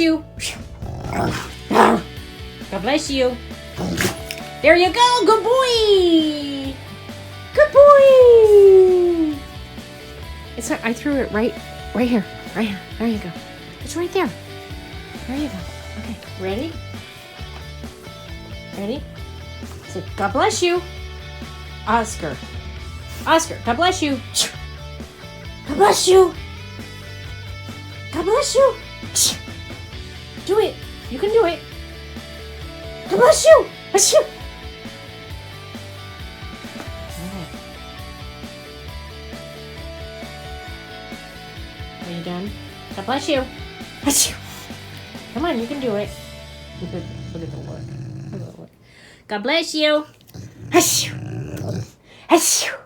you. God bless you. There you go. Good boy. Good boy. It's not, I threw it right here. Right here. There you go. It's right there. There you go. Okay. Ready? Ready? So, God bless you. Oskar. Oskar, God bless you. God bless you. God bless you. Do it. You can do it. God bless you. Bless you. Are you done? God bless you. Bless you. Come on, you can do it. Look at the look. Look at the look. God bless you. Bless you. Bless you.